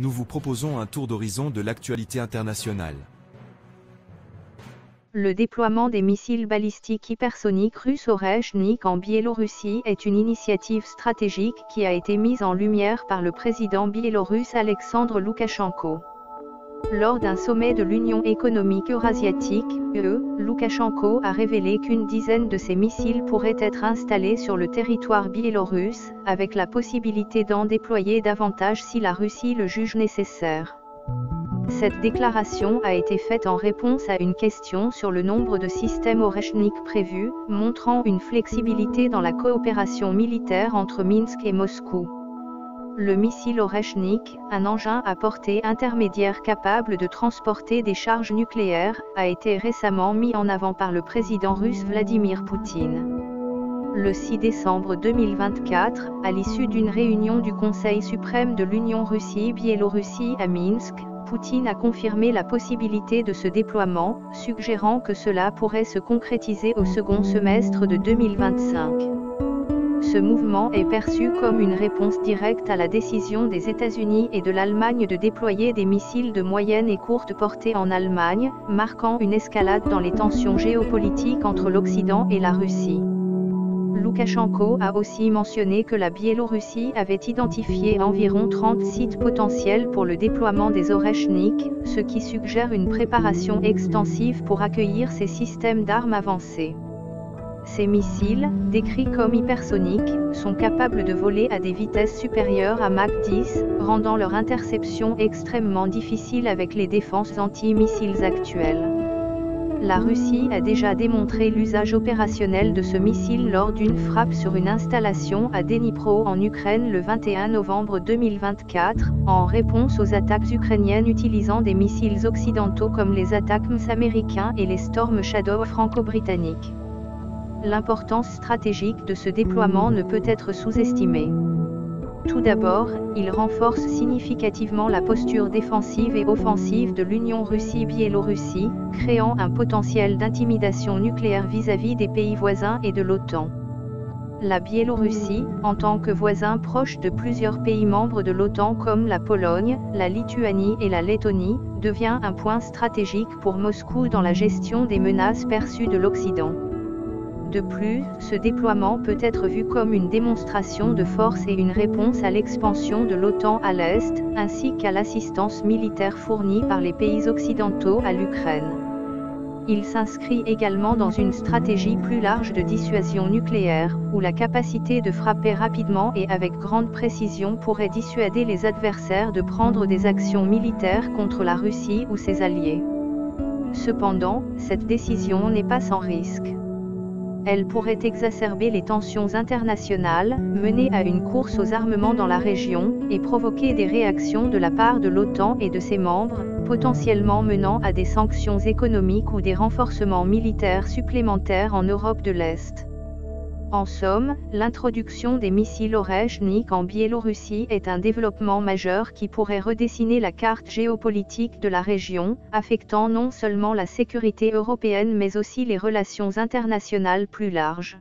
Nous vous proposons un tour d'horizon de l'actualité internationale. Le déploiement des missiles balistiques hypersoniques russes Oreshnik en Biélorussie est une initiative stratégique qui a été mise en lumière par le président biélorusse Alexandre Loukachenko. Lors d'un sommet de l'Union économique eurasiatique, UE, Loukachenko a révélé qu'une dizaine de ces missiles pourraient être installés sur le territoire biélorusse, avec la possibilité d'en déployer davantage si la Russie le juge nécessaire. Cette déclaration a été faite en réponse à une question sur le nombre de systèmes Oreshnik prévus, montrant une flexibilité dans la coopération militaire entre Minsk et Moscou. Le missile Oreshnik, un engin à portée intermédiaire capable de transporter des charges nucléaires, a été récemment mis en avant par le président russe Vladimir Poutine. Le 6 décembre 2024, à l'issue d'une réunion du Conseil suprême de l'Union Russie-Biélorussie à Minsk, Poutine a confirmé la possibilité de ce déploiement, suggérant que cela pourrait se concrétiser au second semestre de 2025. Ce mouvement est perçu comme une réponse directe à la décision des États-Unis et de l'Allemagne de déployer des missiles de moyenne et courte portée en Allemagne, marquant une escalade dans les tensions géopolitiques entre l'Occident et la Russie. Loukachenko a aussi mentionné que la Biélorussie avait identifié environ 30 sites potentiels pour le déploiement des Oreshnik, ce qui suggère une préparation extensive pour accueillir ces systèmes d'armes avancées. Ces missiles, décrits comme hypersoniques, sont capables de voler à des vitesses supérieures à Mach 10, rendant leur interception extrêmement difficile avec les défenses anti-missiles actuelles. La Russie a déjà démontré l'usage opérationnel de ce missile lors d'une frappe sur une installation à Dnipro en Ukraine le 21 novembre 2024, en réponse aux attaques ukrainiennes utilisant des missiles occidentaux comme les ATACMS américains et les Storm Shadow franco-britanniques. L'importance stratégique de ce déploiement ne peut être sous-estimée. Tout d'abord, il renforce significativement la posture défensive et offensive de l'Union Russie-Biélorussie, créant un potentiel d'intimidation nucléaire vis-à-vis des pays voisins et de l'OTAN. La Biélorussie, en tant que voisin proche de plusieurs pays membres de l'OTAN comme la Pologne, la Lituanie et la Lettonie, devient un point stratégique pour Moscou dans la gestion des menaces perçues de l'Occident. De plus, ce déploiement peut être vu comme une démonstration de force et une réponse à l'expansion de l'OTAN à l'Est, ainsi qu'à l'assistance militaire fournie par les pays occidentaux à l'Ukraine. Il s'inscrit également dans une stratégie plus large de dissuasion nucléaire, où la capacité de frapper rapidement et avec grande précision pourrait dissuader les adversaires de prendre des actions militaires contre la Russie ou ses alliés. Cependant, cette décision n'est pas sans risque. Elle pourrait exacerber les tensions internationales, mener à une course aux armements dans la région, et provoquer des réactions de la part de l'OTAN et de ses membres, potentiellement menant à des sanctions économiques ou des renforcements militaires supplémentaires en Europe de l'Est. En somme, l'introduction des missiles Oreshnik en Biélorussie est un développement majeur qui pourrait redessiner la carte géopolitique de la région, affectant non seulement la sécurité européenne mais aussi les relations internationales plus larges.